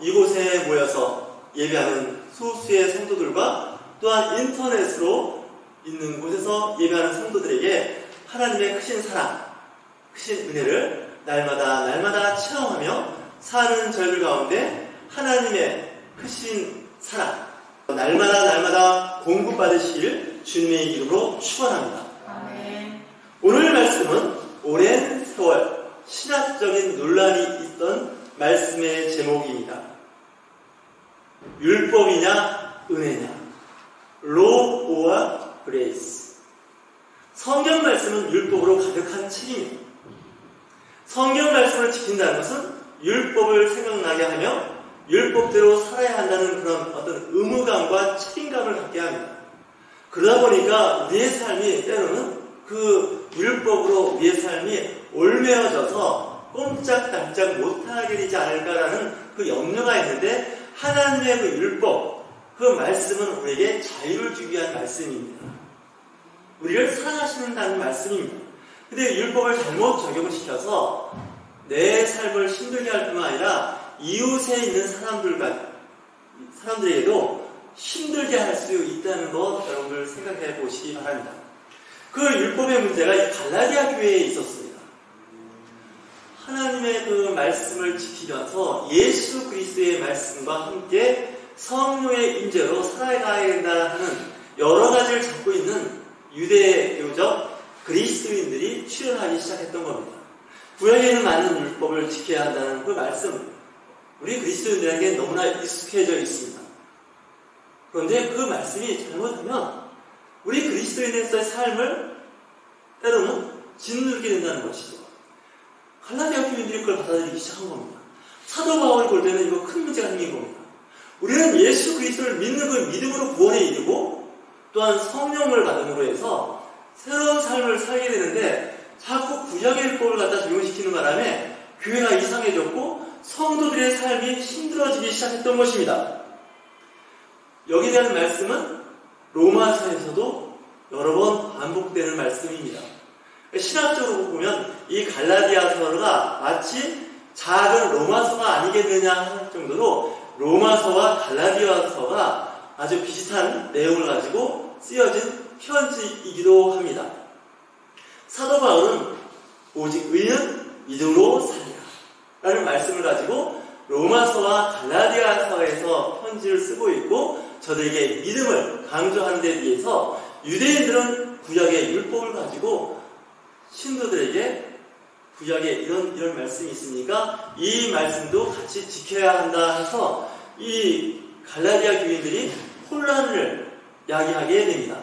이곳에 모여서 예배하는 소수의 성도들과 또한 인터넷으로 있는 곳에서 예배하는 성도들에게 하나님의 크신 사랑, 크신 은혜를 날마다 체험하며 사는 저희들 가운데 하나님의 크신 사랑 날마다 공급받으실 주님의 이름으로 축원합니다. 오늘 말씀은 오랜 세월 신학적인 논란이 있던 말씀의 제목입니다. 율법이냐 은혜냐, Law or Grace. 성경 말씀은 율법으로 가득한 책입니다. 성경 말씀을 지킨다는 것은 율법을 생각나게 하며 율법대로 살아야 한다는 그런 어떤 의무감과 책임감을 갖게 합니다. 그러다 보니까 우리의 삶이 때로는 그 율법으로 우리의 삶이 올매어져서 꼼짝달짝 못하게 되지 않을까라는 그 염려가 있는데, 하나님의 그 율법, 그 말씀은 우리에게 자유를 주기 위한 말씀입니다. 우리를 사랑하시는다는 말씀입니다. 근데 율법을 잘못 적용을 시켜서 내 삶을 힘들게 할 뿐만 아니라 이웃에 있는 사람들에게도 힘들게 할 수 있다는 것 여러분들 생각해 보시기 바랍니다. 그 율법의 문제가 이 갈라디아 교회에 있었습니다. 하나님의 그 말씀을 지키면서 예수 그리스도의 말씀과 함께 성령의 임재로 살아가야 된다 하는 여러 가지를 잡고 있는 유대교적 그리스도인들이 출현하기 시작했던 겁니다. 구약에는 많은 율법을 지켜야 한다는 그 말씀, 우리 그리스도인들에게 너무나 익숙해져 있습니다. 그런데 그 말씀이 잘못하면 우리 그리스도인의 삶을 때로는 짓누르게 된다는 것이죠. 갈라디아 교인들이 그걸 받아들이기 시작한 겁니다. 사도 바울이 볼 때는 이거 큰 문제가 생긴 겁니다. 우리는 예수 그리스도를 믿는 그 믿음으로 구원에 이르고 또한 성령을 받음으로 해서 새로운 삶을 살게 되는데, 자꾸 구약의 율법을 갖다 적용시키는 바람에 교회가 이상해졌고 성도들의 삶이 힘들어지기 시작했던 것입니다. 여기에 대한 말씀은 로마서에서도 여러 번 반복되는 말씀입니다. 신학적으로 보면 이 갈라디아서가 마치 작은 로마서가 아니겠느냐 할 정도로 로마서와 갈라디아서가 아주 비슷한 내용을 가지고 쓰여진 편지이기도 합니다. 사도 바울은 오직 의는 믿음으로 살리라 라는 말씀을 가지고 로마서와 갈라디아서에서 편지를 쓰고 있고, 저들에게 믿음을 강조하는 데 비해서 유대인들은 구약의 율법을 가지고 신도들에게 구약에 이런 말씀이 있으니까 이 말씀도 같이 지켜야 한다 해서 이 갈라디아 교인들이 혼란을 야기하게 됩니다.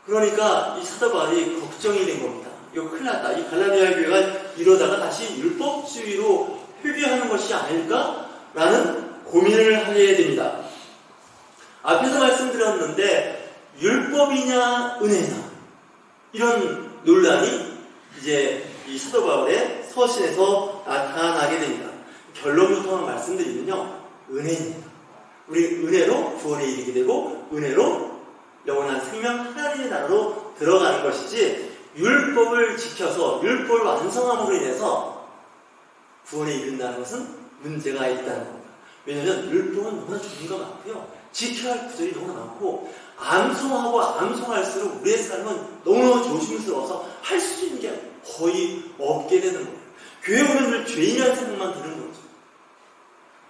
그러니까 이 사도 바울이 걱정이 된 겁니다. 이거 큰일 났다. 이 갈라디아 교회가 이러다가 다시 율법주의로 회귀하는 것이 아닐까라는 고민을 하게 됩니다. 앞에서 말씀드렸는데 율법이냐 은혜냐 이런 논란이 이제 이 사도 바울의 서신에서 나타나게 됩니다. 결론부터 말씀드리면요, 은혜입니다. 우리 은혜로 구원에 이르게 되고 은혜로 영원한 생명 하나님의 나라로 들어가는 것이지, 율법을 지켜서 율법을 완성함으로 인해서 구원에 이른다는 것은 문제가 있다는 겁니다. 왜냐하면 율법은 너무나 종류가 많고요, 지켜야 할 구절이 너무나 많고, 암송하고 암송할수록 우리의 삶은 너무나 조심스러워서 할 수 있는 게 거의 없게 되는 거예요. 교회 오면 늘 죄인이라는 생각만 드는 거죠.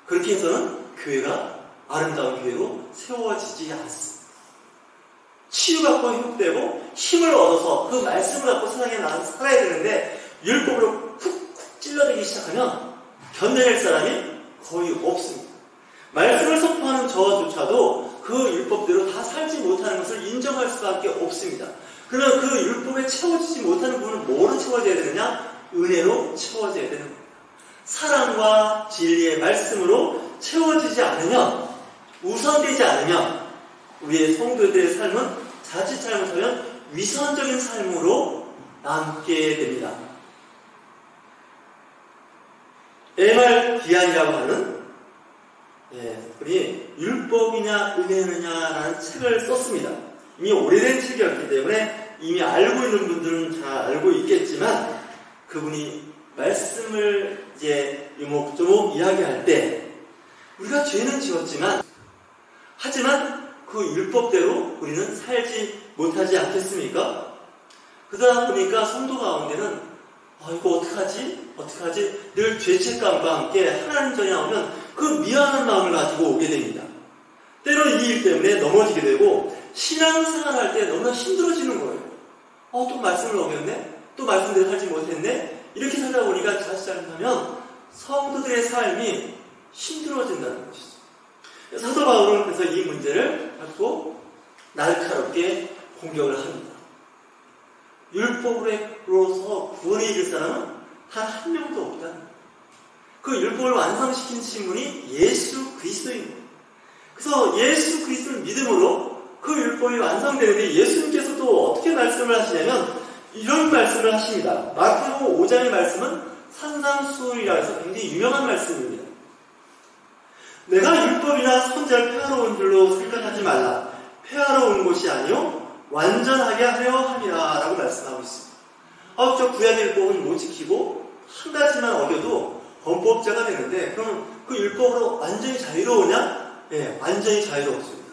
그렇게 해서는 교회가 아름다운 교회로 세워지지 않습니다. 치유받고 회복되고 힘을 얻어서 그 말씀을 갖고 세상에 나가서 살아야 되는데, 율법으로 쿡쿡 찔러대기 시작하면 견뎌낼 사람이 거의 없습니다. 말씀을 선포하는 저조차도 그 율법대로 다 살지 못하는 것을 인정할 수밖에 없습니다. 그러면 그 율법에 채워지지 못하는 부분은 뭐로 채워져야 되느냐? 은혜로 채워져야 되는 겁니다. 사랑과 진리의 말씀으로 채워지지 않으면, 우선되지 않으면 우리의 성도들의 삶은 자칫 잘못하면 위선적인 삶으로 남게 됩니다. 에말 디안이라고 하는 그분이 율법이냐 은혜느냐라는 책을 썼습니다. 이미 오래된 책이었기 때문에 이미 알고 있는 분들은 잘 알고 있겠지만, 그분이 말씀을 이제 유목조목 이야기할 때 우리가 죄는 지었지만, 하지만 그 율법대로 우리는 살지 못하지 않겠습니까? 그러다 보니까 성도 가운데는 이거 어떡하지? 늘 죄책감과 함께 하나님 전에 나오면 그 미안한 마음을 가지고 오게 됩니다. 때로는 이 일 때문에 넘어지게 되고 신앙생활할 때 너무나 힘들어지는 거예요. 또 말씀을 어겼네? 또 말씀대로 살지 못했네? 이렇게 살다 보니까 다시 잘못하면 성도들의 삶이 힘들어진다는 것이죠. 사도 바울은 그래서 이 문제를 갖고 날카롭게 공격을 합니다. 율법으로서 구원에 이를 사람은 단 한 명도 없다. 그 율법을 완성시킨 신분이 예수 그리스도인 거예요. 그래서 예수 그리스도를 믿음으로 그 율법이 완성되는데 예수님께서도 어떻게 말씀을 하시냐면 이런 말씀을 하십니다. 마태복음 5장의 말씀은 산상수훈이라 해서 굉장히 유명한 말씀입니다. 내가 율법이나 선지자를 폐하러 온 줄로 생각하지 말라. 폐하러 온 것이 아니요 완전하게 하려 함이라 라고 말씀하고 있습니다. 저 구약의 율법은 못 지키고 한 가지만 어겨도 범법자가 되는데 그럼 그 율법으로 완전히 자유로우냐? 예, 완전히 자유롭습니다.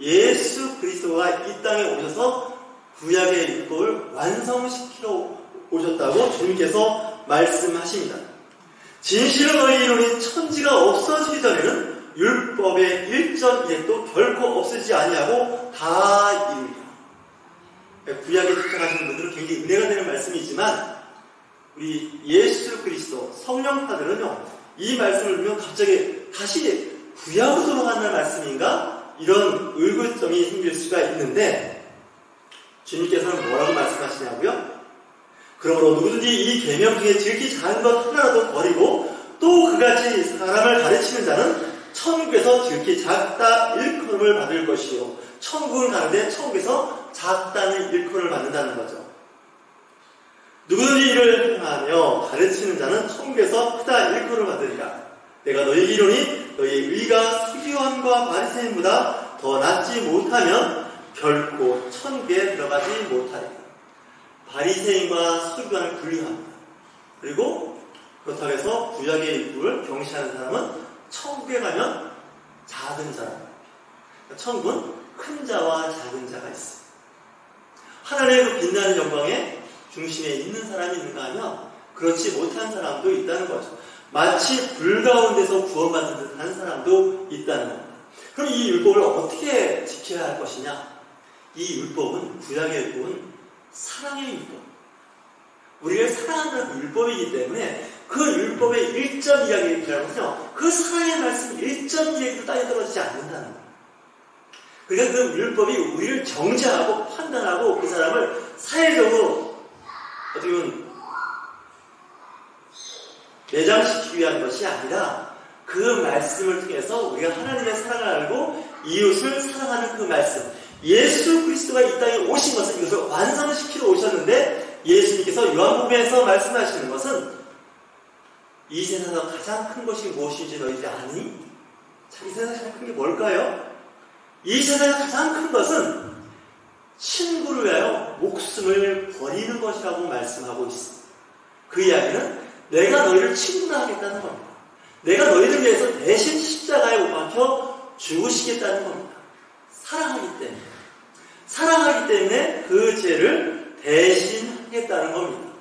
예수 그리스도가 이 땅에 오셔서 구약의 율법을 완성시키러 오셨다고 주님께서 말씀하십니다. 진실은 너희 이론이 천지가 없어지기 전에는 율법의 1.1도 결코 없어지지 아니하고 다 이루리라. 구약에 집착하시는 분들은 굉장히 은혜가 되는 말씀이지만 우리 예수 그리스도 성령파들은요 이 말씀을 보면 갑자기 다시 구약으로 돌아가는 말씀인가? 이런 의구점이 생길 수가 있는데 주님께서는 뭐라고 말씀하시냐고요? 그러므로 누구든지 이 계명 중에 지극히 작은 것 하나라도 버리고 또 그같이 사람을 가르치는 자는 천국에서 지극히 작다 일컬음을 받을 것이요. 천국은 가는데 천국에서 작다는 일컬음을 받는다는 거죠. 누구든지 이를 행하며 가르치는 자는 천국에서 크다 일컬음을 받으리라. 내가 너희 이론이 너희의 의가 서기관과 바리새인보다 더 낫지 못하면 결코 천국에 들어가지 못하리라. 바리새인과 서기관을 분리합니다. 그리고 그렇다고 해서 구약의 율법을 경시하는 사람은 천국에 가면 작은 사람. 천국은 큰 자와 작은 자가 있습니다. 하나님의 그 빛나는 영광의 중심에 있는 사람이 있는가 하면 그렇지 못한 사람도 있다는 거죠. 마치 불 가운데서 구원받는 듯한 사람도 있다는 겁니다. 그럼 이 율법을 어떻게 지켜야 할 것이냐? 이 율법은, 구약의 율법은 사랑의 율법. 우리를 사랑하는 율법이기 때문에 그 율법의 1.2하기라고요. 그 사랑의 말씀 1.2하기도 땅에 떨어지지 않는다는 거예요. 그러니까 그 율법이 우리를 정죄하고 판단하고 그 사람을 사회적으로 어떻게 보면 매장시키기 위한 것이 아니라 그 말씀을 통해서 우리가 하나님의 사랑을 알고 이웃을 사랑하는 그 말씀. 예수 그리스도가 이 땅에 오신 것은 이것을 완성시키러 오셨는데 예수님께서 요한복음에서 말씀하시는 것은 이 세상에서 가장 큰 것이 무엇인지 너희들이 아니? 자, 이 세상에서 가장 큰 게 뭘까요? 이 세상에서 가장 큰 것은 친구를 위하여 목숨을 버리는 것이라고 말씀하고 있습니다. 그 이야기는 내가 너희를 친구로 하겠다는 겁니다. 내가 너희를 위해서 대신 십자가에 못 박혀 죽으시겠다는 겁니다. 사랑하기 때문에 그 죄를 대신하겠다는 겁니다.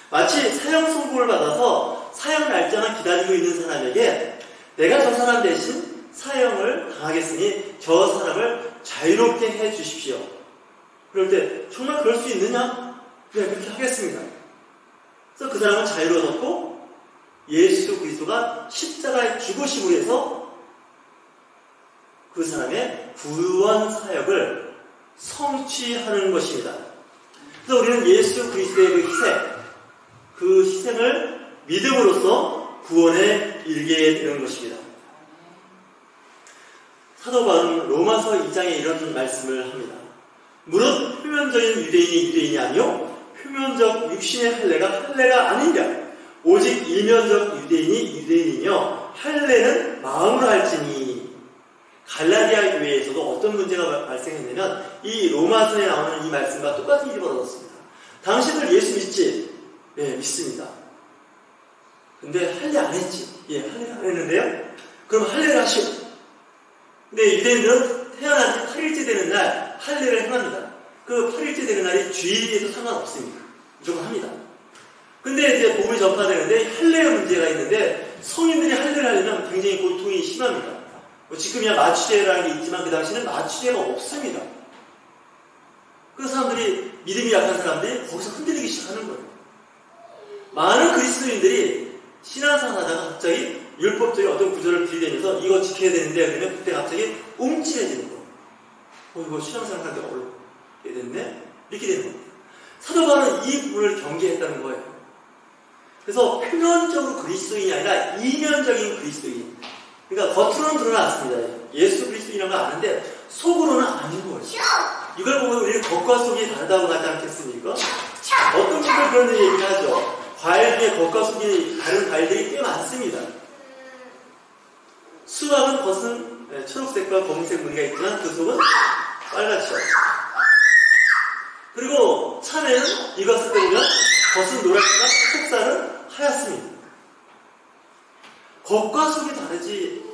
마치 사형 선고를 받아서 사형 날짜만 기다리고 있는 사람에게 내가 저 사람 대신 사형을 당하겠으니 저 사람을 자유롭게 해 주십시오. 그럴 때 정말 그럴 수 있느냐? 네, 그렇게 하겠습니다. 그래서 그 사람은 자유로웠고 예수 그리스도가 십자가에 죽으심으로 해서 그 사람의 구원 사역을 성취하는 것입니다. 그래서 우리는 예수 그리스도의 그 희생을 믿음으로써 구원에 이르게 되는 것입니다. 사도 바울은 로마서 2장에 이런 말씀을 합니다. 무릇 표면적인 유대인이 아니요 표면적 육신의 할례가 아니랴. 오직 이면적 유대인이 유대인이며 할례는 마음으로 할지니. 갈라디아 교회에서도 어떤 문제가 발생했냐면 이 로마서에 나오는 이 말씀과 똑같은 일이 벌어졌습니다. 당신들 예수 믿지? 네, 믿습니다. 근데 할례 안 했지? 예, 할례 안 했는데요. 그럼 할례를 하시오. 근데 유대인들은 태어난 지 8일째 되는 날 할례를 행합니다. 그 8일째 되는 날이 주일에도 상관없습니다. 무조건 합니다. 근데 이제 복음이 전파되는데 할례 문제가 있는데 성인들이 할례를 하려면 굉장히 고통이 심합니다. 지금이야 마취제라는 게 있지만 그 당시에는 마취제가 없습니다. 그 사람들이 믿음이 약한 사람들이 거기서 흔들리기 시작하는 거예요. 많은 그리스도인들이 신앙생활 하다가 갑자기 율법적인 어떤 구절을 들이대면서 이거 지켜야 되는데 그러면 그때 갑자기 움찔해지는 거예요. 이거 신앙생활 하는데 어렵게 됐네? 이렇게 되는 겁니다. 사도 바울은 이 부분을 경계했다는 거예요. 그래서 표면적으로 그리스도인이 아니라 이면적인 그리스도인. 그러니까 겉으로는 드러났습니다. 예수 그리스도인이라는 걸 아는데 속으로는 아닌 거예요. 이걸 보면 우리는 겉과 속이 다르다고 하지 않겠습니까? 어떤 분들 그런 얘기를 하죠. 과일 중에 겉과 속이 다른 과일들이 꽤 많습니다. 수박은 겉은 초록색과 검은색 무늬가 있지만 그 속은 빨갛죠. 그리고 참외는 익었을 때 보면 겉은 노랗지만 속살은 하얗습니다. 겉과 속이 다르지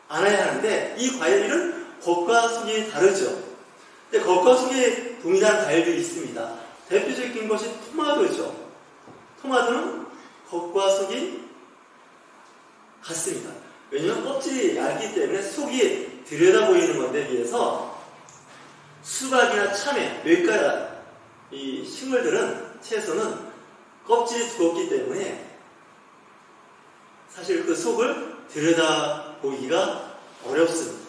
않아야 하는데 이 과일은 겉과 속이 다르죠. 근데 겉과 속이 동일한 과일들이 있습니다. 대표적인 것이 토마토죠. 토마토는 겉과 속이 같습니다. 왜냐하면 껍질이 얇기 때문에 속이 들여다 보이는 건데 비해서 수박이나 참외, 몇가지 이 식물들은 채소는 껍질이 두껍기 때문에 사실 그 속을 들여다 보기가 어렵습니다.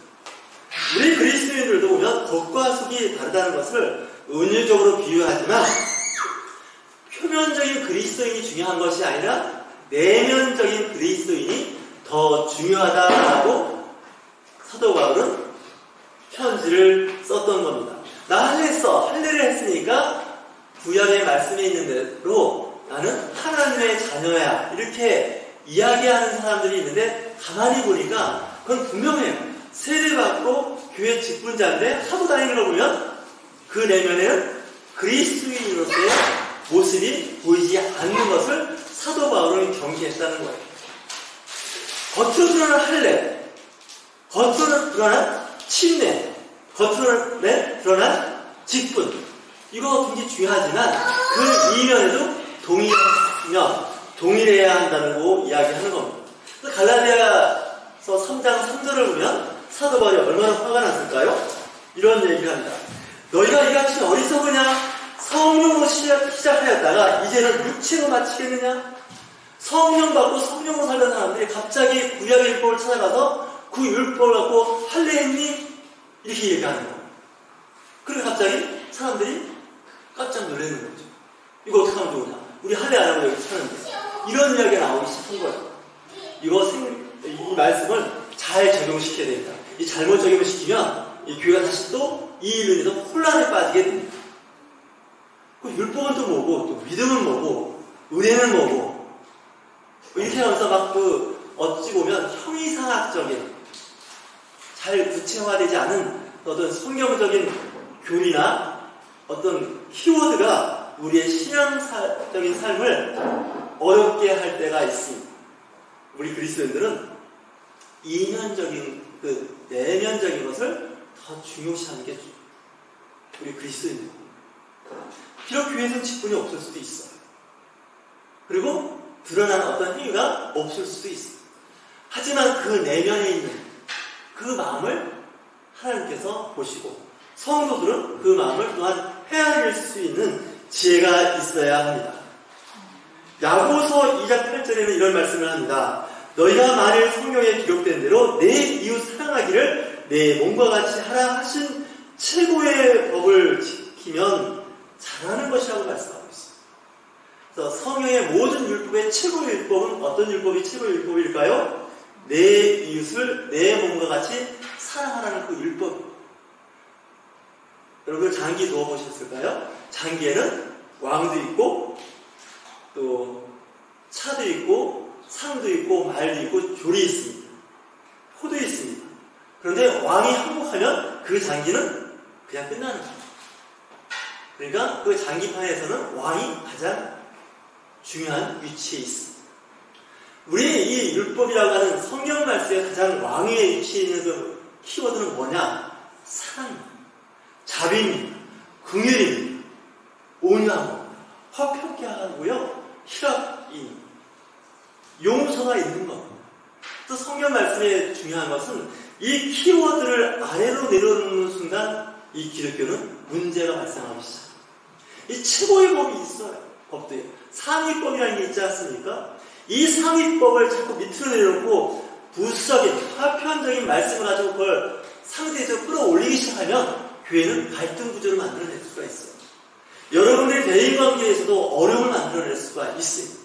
우리 그리스도인들도 보면 겉과 속이 다르다는 것을 은유적으로 비유하지만 표면적인 그리스도인이 중요한 것이 아니라 내면적인 그리스도인이 더 중요하다라고 사도 바울은 편지를 썼던 겁니다. 나 할례를 했으니까 구약의 말씀에 있는 대로 나는 하나님의 자녀야 이렇게 이야기하는 사람들이 있는데 가만히 보니까 그건 분명해요. 세례받고 교회 직분자인데 하고 다니는 걸 보면 그 내면에는 그리스도인으로서의 모습이 보이지 않는 것을 사도 바울은 경계했다는 거예요. 겉으로 드러난 할례, 겉으로 드러난 침례, 겉으로 드러난 직분, 이거 굉장히 중요하지만 그 이면에도 동일해야 한다고 이야기하는 겁니다. 갈라디아서 3장 3절을 보면 사도 바울이 얼마나 화가 났을까요? 이런 얘기를 합니다. 너희가 이같이 어리석으냐? 성령으로 시작하였다가 이제는 육체로 마치겠느냐? 성령 받고 성령으로 살던 사람들이 갑자기 구약의 율법을 찾아가서 그 율법을 갖고 할례했니? 이렇게 얘기하는 거예요. 그리고 갑자기 사람들이 깜짝 놀라는 거죠. 이거 어떻게 하면 좋으냐? 우리 할례 안 하고 여기 사는데. 이런 이야기가 나오기 시작한 거예요. 이 말씀을 잘 적용시켜야 됩니다. 이 잘못 적용을 시키면 이 교회가 다시 또 이 일로 인해서 혼란에 빠지게 됩니다. 그 율법은 또 뭐고, 또 믿음은 뭐고, 은혜는 뭐고, 이렇게 하면서 막 어찌 보면 형이상학적인, 잘 구체화되지 않은 어떤 성경적인 교리나 어떤 키워드가 우리의 신앙적인 삶을 어렵게 할 때가 있습니다. 우리 그리스도인들은 이면적인 내면적인 것을 더 중요시하는 게 우리 그리스도인입니다. 비록 교회에서는 직분이 없을 수도 있어요. 그리고 드러나는 어떤 행위가 없을 수도 있어요. 하지만 그 내면에 있는 그 마음을 하나님께서 보시고 성도들은 그 마음을 또한 헤아릴 수 있는 지혜가 있어야 합니다. 야고보서 2장 8절에는 이런 말씀을 합니다. 너희가 만일 성경에 기록된 대로 내 이웃 사랑하기를 내 몸과 같이 하라 하신 최고의 법을 지키면 잘하는 것이라고 말씀하고 있습니다. 그래서 성경의 모든 율법의 최고의 율법은 어떤 율법이 최고의 율법일까요? 내 이웃을 내 몸과 같이 사랑하라는 그 율법. 여러분 장기 누워보셨을까요? 장기에는 왕도 있고 또 차도 있고 상도 있고 말도 있고 졸이 있습니다. 호도 있습니다. 그런데 왕이 항복하면 그 장기는 그냥 끝나는 거예요. 그러니까 그 장기판에서는 왕이 가장 중요한 위치에 있습니다. 우리 이 율법이라고 하는 성경 말씀의 가장 왕위에 위치해 있는 그 키워드는 뭐냐? 사랑입니다. 자비입니다. 긍휼입니다. 온유함, 화평케 하고요. 희락이 용서가 있는 겁니다. 또 성경 말씀의 중요한 것은 이 키워드를 아래로 내려놓는 순간 이 기독교는 문제가 발생하기 시작합니다. 이 최고의 법이 있어요. 법도요. 상위법이라는 게 있지 않습니까? 이 상위법을 자꾸 밑으로 내려놓고 부수적인 파편적인 말씀을 가지고 그걸 상대적으로 끌어올리기 시작하면 교회는 갈등 구조를 만들어낼 수가 있어요. 여러분들의 대인관계에서도 어려움을 만들어낼 수가 있습니다.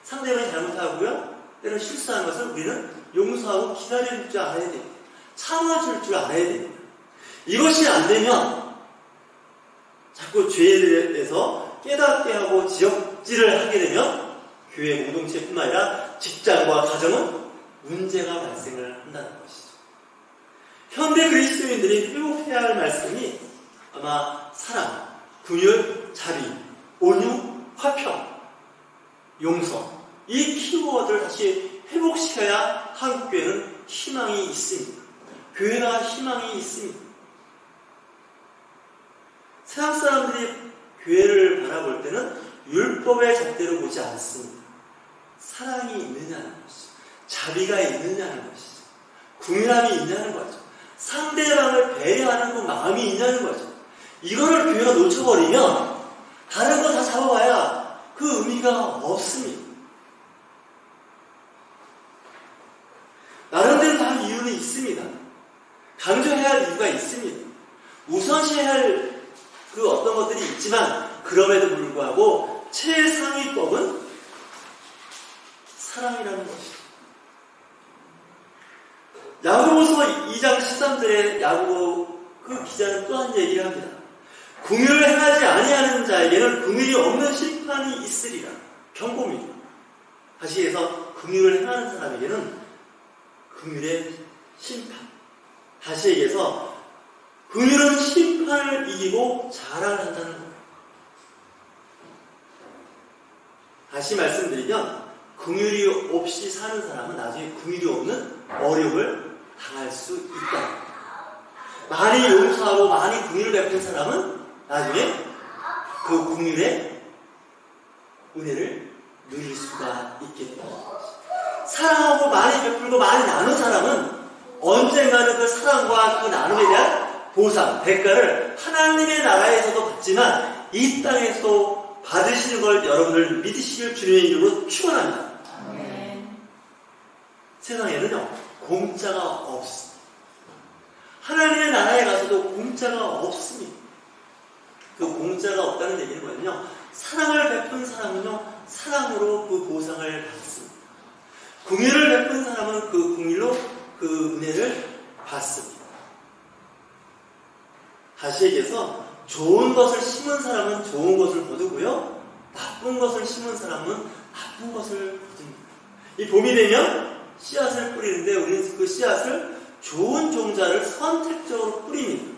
상대방이 잘못하고요. 때로 실수한 것을 우리는 용서하고 기다릴 줄 알아야 됩니다. 참아줄 줄 알아야 됩니다. 이것이 안 되면 자꾸 죄에 대해서 깨닫게 하고 지적질을 하게 되면 교회 공동체뿐만 아니라 직장과 가정은 문제가 발생을 한다는 것이죠. 현대 그리스도인들이 회복해야 할 말씀이 아마 사랑, 긍휼, 자비, 온유, 화평, 용서 이 키워드를 다시 회복시켜야 한국교회는 희망이 있습니다. 교회가 희망이 있습니다. 세상 사람들이 교회를 바라볼 때는 율법의 잣대로 보지 않습니다. 사랑이 있느냐는 것이죠. 자비가 있느냐는 것이죠. 긍휼함이 있냐는 거죠. 상대방을 배려하는 그 마음이 있냐는 거죠. 이거를 교회가 놓쳐버리면 다른 거 다 잡아봐야 그 의미가 없습니다. 나름대로 다 이유는 있습니다. 강조해야 할 이유가 있습니다. 우선시해야 할 그 어떤 것들이 있지만 그럼에도 불구하고 최상위법은 사랑이라는 것이죠. 야고보서 2장 13절에 야고보 그 기자는 또한 얘기를 합니다. 긍휼을 행하지 아니하는 자에게는 긍휼이 없는 심판이 있으리라. 경고입니다. 다시 해서 긍휼을 행하는 사람에게는 긍휼의 심판. 다시 얘기해서 긍휼은 심판을 이기고 자랑을 한다는 거예요. 다시 말씀드리면 긍휼이 없이 사는 사람은 나중에 긍휼이 없는 어려움을 당할 수 있다. 많이 용서하고 많이 긍휼을 베푼 사람은 나중에 그 긍휼의 은혜를 누릴 수가 있겠다. 사랑하고 많이 베풀고 많이 나눈 사람은 언젠가는 그 사랑과 그 나눔에 대한 보상, 대가를 하나님의 나라에서도 받지만 이 땅에서도 받으시는 걸 여러분들 믿으실 주님의 이름으로 축원합니다. 세상에는요 공짜가 없습니다. 하나님의 나라에 가서도 공짜가 없습니다. 그 공짜가 없다는 얘기는 뭐냐면요, 사랑을 베푼 사람은요 사랑으로 그 보상을 받습니다. 긍휼을 베푼 사람은 그 긍휼로 그 은혜를 받습니다. 다시 얘기해서 좋은 것을 심은 사람은 좋은 것을 거두고요, 나쁜 것을 심은 사람은 나쁜 것을 거둡니다. 이 봄이 되면 씨앗을 뿌리는데 우리는 그 씨앗을 좋은 종자를 선택적으로 뿌립니다.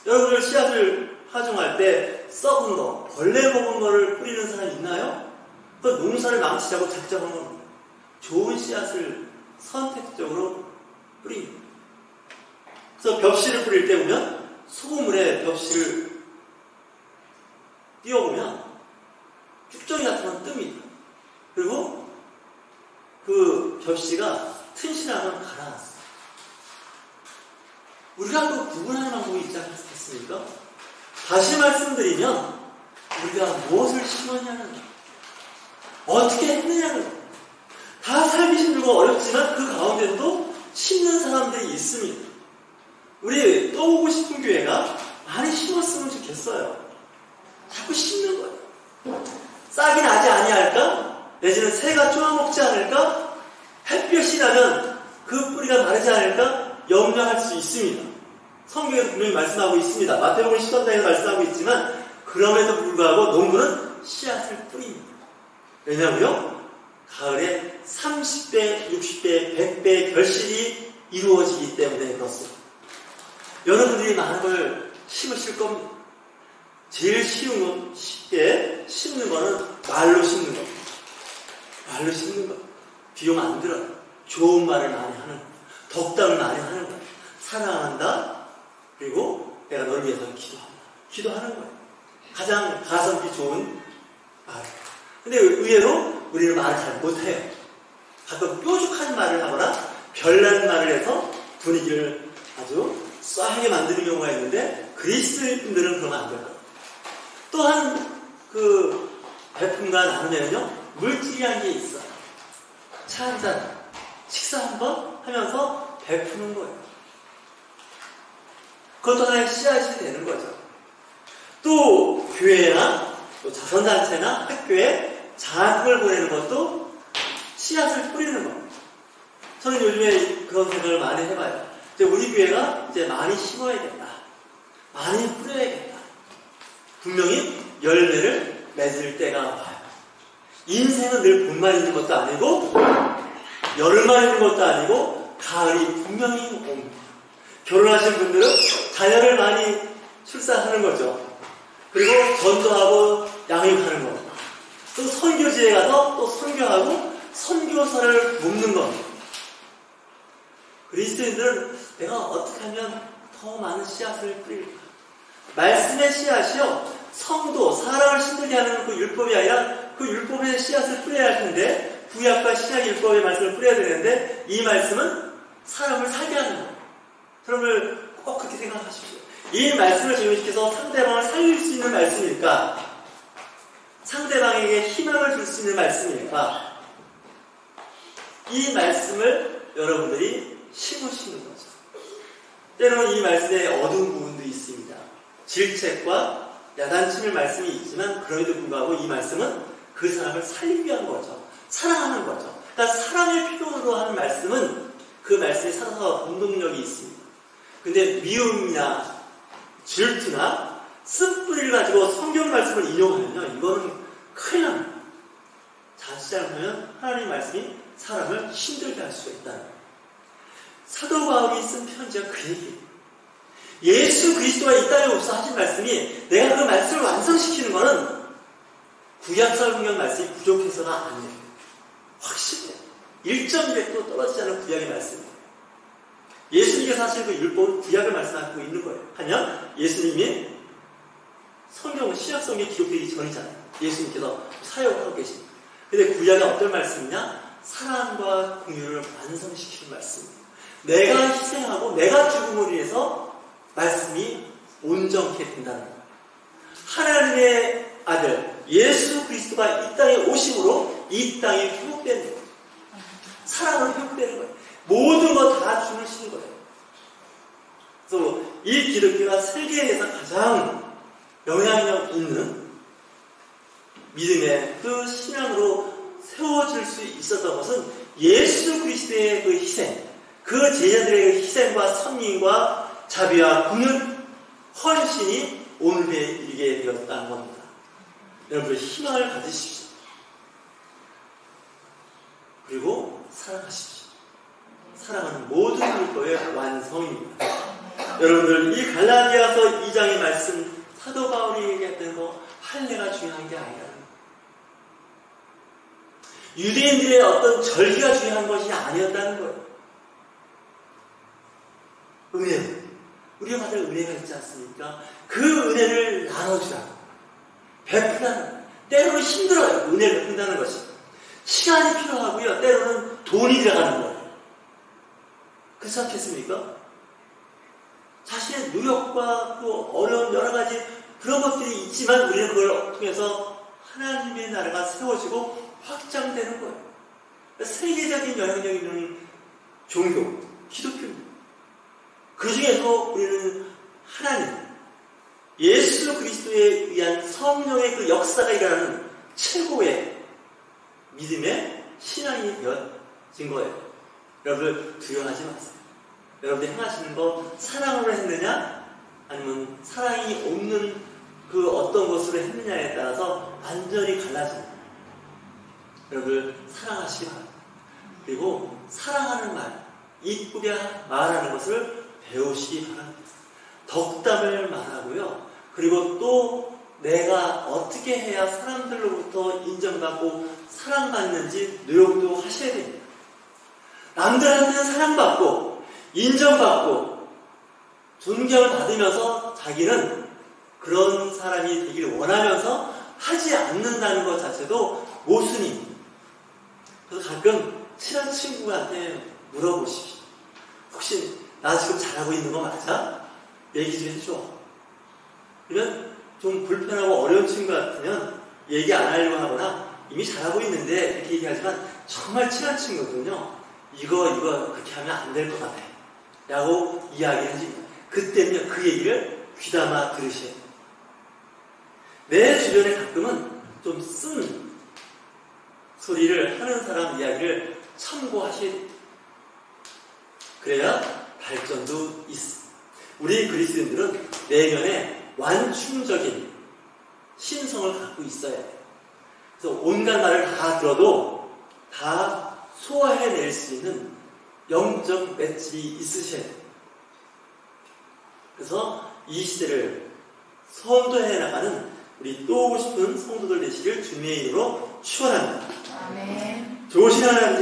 여러분들 씨앗을 파종할 때 썩은 거, 벌레 먹은 거를 뿌리는 사람 있나요? 그 농사를 망치자고 작정한 겁니다. 좋은 씨앗을 선택적으로 뿌립니다. 그래서 벽실을 뿌릴 때 보면 소금물에 벽실을 띄워보면 쭉정이 나타나면 뜹니다. 그리고 그 벽시가 튼실하면 가라앉습니다. 우리가 그 구분하는 방법이 있지 않겠습니까? 다시 말씀드리면 우리가 무엇을 심었냐는 것, 어떻게 했느냐는 것, 다 살기 힘들고 어렵지만 그 가운데도 심는 사람들이 있습니다. 우리 떠오고 싶은 교회가 많이 심었으면 좋겠어요. 자꾸 심는 거예요. 싹이 나지 아니할까? 내지는 새가 쪼아먹지 않을까? 햇볕이 나면 그 뿌리가 마르지 않을까? 염려할 수 있습니다. 성경에서 분명히 말씀하고 있습니다. 마태복음 10장에서 말씀하고 있지만 그럼에도 불구하고 농부는 씨앗을 뿌립니다. 왜냐하고요, 가을에 30배, 60배, 100배 결실이 이루어지기 때문에 그렇습니다. 여러분들이 많은 걸 심으실 겁니다. 제일 쉬운 건 쉽게 심는 거는 말로 심는 겁니다. 말로 씹는 거. 비용 안 들어. 좋은 말을 많이 하는 거. 덕담을 많이 하는 거. 사랑한다. 그리고 내가 너를 위해서 기도한다. 기도하는 거예요. 가장 가성비 좋은 말. 근데 의외로 우리는 말을 잘 못해요. 가끔 뾰족한 말을 하거나 별난 말을 해서 분위기를 아주 싸하게 만드는 경우가 있는데 그리스도인들은 그러면 안 될 거예요. 또한 그 베품과 나누면요 물질이란 게 있어요. 차 한 잔, 식사 한번 하면서 베푸는 거예요. 그것도 하나의 씨앗이 되는 거죠. 또 교회나 또 자선단체나 학교에 자학을 보내는 것도 씨앗을 뿌리는 겁니다. 저는 요즘에 그런 생각을 많이 해봐요. 이제 우리 교회가 이제 많이 심어야겠다. 많이 뿌려야겠다. 분명히 열매를 맺을 때가 와요. 인생은 늘 봄만 있는 것도 아니고 여름만 있는 것도 아니고 가을이 분명히 옵니다. 결혼하신 분들은 자녀를 많이 출산하는 거죠. 그리고 전도하고 양육하는 겁니다. 또 선교지에 가서 또 선교하고 선교사를 돕는 겁니다. 그리스도인들은 내가 어떻게 하면 더 많은 씨앗을 뿌릴까? 말씀의 씨앗이요, 성도, 사람을 힘들게 하는 그 율법이 아니라 그 율법의 씨앗을 뿌려야 할 텐데, 구약과 신약 율법의 말씀을 뿌려야 되는데, 이 말씀은 사람을 살게 하는 거예요. 여러분들 꼭 그렇게 생각하십시오. 이 말씀을 적용시켜서 상대방을 살릴 수 있는 말씀일까? 상대방에게 희망을 줄 수 있는 말씀일까? 이 말씀을 여러분들이 심으시는 거죠. 때로는 이 말씀에 어두운 부분도 있습니다. 질책과 야단침의 말씀이 있지만 그럼에도 불구하고 이 말씀은 그 사람을 살리기 위한 거죠. 사랑하는 거죠. 그러니까 사랑을 필요로 하는 말씀은 그 말씀에 살아서 운동력이 있습니다. 근데 미움이나 질투나 쓴뿌리를 가지고 성경 말씀을 인용하면요, 이거는 큰일 납니다. 자칫 잘못하면 하나님 말씀이 사람을 힘들게 할 수가 있다는 거예요. 사도 바울이 쓴 편지가 그 얘기예요. 예수 그리스도가 이 땅에 오셔서 하신 말씀이 내가 그 말씀을 완성시키는 것은 구약성경 말씀이 부족해서가 아니에요. 확실해요. 1.200도 떨어지지 않은 구약의 말씀이에요. 예수님께서 하신 그 율법은 구약을 말씀하고 있는 거예요. 하면 예수님이 성경은 신약성경에 기록되기 전이잖아요. 예수님께서 사역하고 계십니다. 근데 구약은 어떤 말씀이냐? 사랑과 긍휼을 완성시키는 말씀입니다. 내가 희생하고 내가 죽음으로 인해서 말씀이 온전케 된다는 거예요. 하나님의 아들 예수 그리스도가 이 땅에 오심으로 이 땅이 회복되는 거예요. 사랑으로 회복되는 거예요. 모든 것 다 주무시는 거예요. 그래서 이 기독교가 세계에서 가장 영향력 있는 믿음의 그 신앙으로 세워질 수 있었던 것은 예수 그리스도의 그 희생, 그 제자들의 그 희생과 선민과 자비와 긍휼, 헌신이 오늘에 이르게 되었다는 겁니다. 여러분들 희망을 가지십시오. 그리고 사랑하십시오. 사랑하는 모든 율법의 완성입니다. 여러분들 이 갈라디아서 2장의 말씀 사도 바울이 얘기했던 거 할례가 중요한 게 아니라는 거예요. 유대인들의 어떤 절기가 중요한 것이 아니었다는 거예요. 은혜, 우리가 받을 은혜가 있지 않습니까? 그 은혜를 나눠주라고, 베푸라는, 때로는 힘들어요. 은혜를 베푼다는 것이 시간이 필요하고요, 때로는 돈이 들어가는 거예요. 그렇지 않겠습니까? 자신의 노력과 또 어려운 여러 가지 그런 것들이 있지만 우리는 그걸 통해서 하나님의 나라가 세워지고 확장되는 거예요. 세계적인 영향력 있는 종교, 기독교입니다. 그 중에서 우리는 하나님, 예수 그리스도에 의한 성령의 그 역사가 일어나는 최고의 믿음의 신앙이 되어진 거예요. 여러분들 두려워하지 마세요. 여러분들 행하시는 거 사랑으로 했느냐 아니면 사랑이 없는 그 어떤 것으로 했느냐에 따라서 완전히 갈라집니다. 여러분들 사랑하시기 바랍니다. 그리고 사랑하는 말, 이쁘게 말하는 것을 배우시기 바랍니다. 덕담을 말하고요. 그리고 또 내가 어떻게 해야 사람들로부터 인정받고 사랑받는지 노력도 하셔야 됩니다. 남들한테는 사랑받고 인정받고 존경을 받으면서 자기는 그런 사람이 되기를 원하면서 하지 않는다는 것 자체도 모순입니다. 그래서 가끔 친한 친구한테 물어보십시오. 혹시 나 지금 잘하고 있는 거 맞아? 얘기 좀 해줘. 그러면 좀 불편하고 어려운 친구 같으면 얘기 안 하려고 하거나 이미 잘하고 있는데 이렇게 얘기하지만 정말 친한 친구들은요, 이거 그렇게 하면 안 될 것 같아 라고 이야기를 해줍니다. 그때는요, 그 얘기를 귀담아 들으셔야 돼요. 내 주변에 가끔은 좀 쓴 소리를 하는 사람 이야기를 참고하셔야 돼요. 그래야 발전도 있습니다. 우리 그리스도인들은 내면에 완충적인 신성을 갖고 있어야 돼요. 그래서 온갖 말을 다 들어도 다 소화해낼 수 있는 영적 맷집이 있으셔야 돼요. 그래서 이 시대를 선도해 나가는 우리 또 오고 싶은 성도들 되시길 주님의 이름으로 축원합니다. 아멘. 좋으신 하나님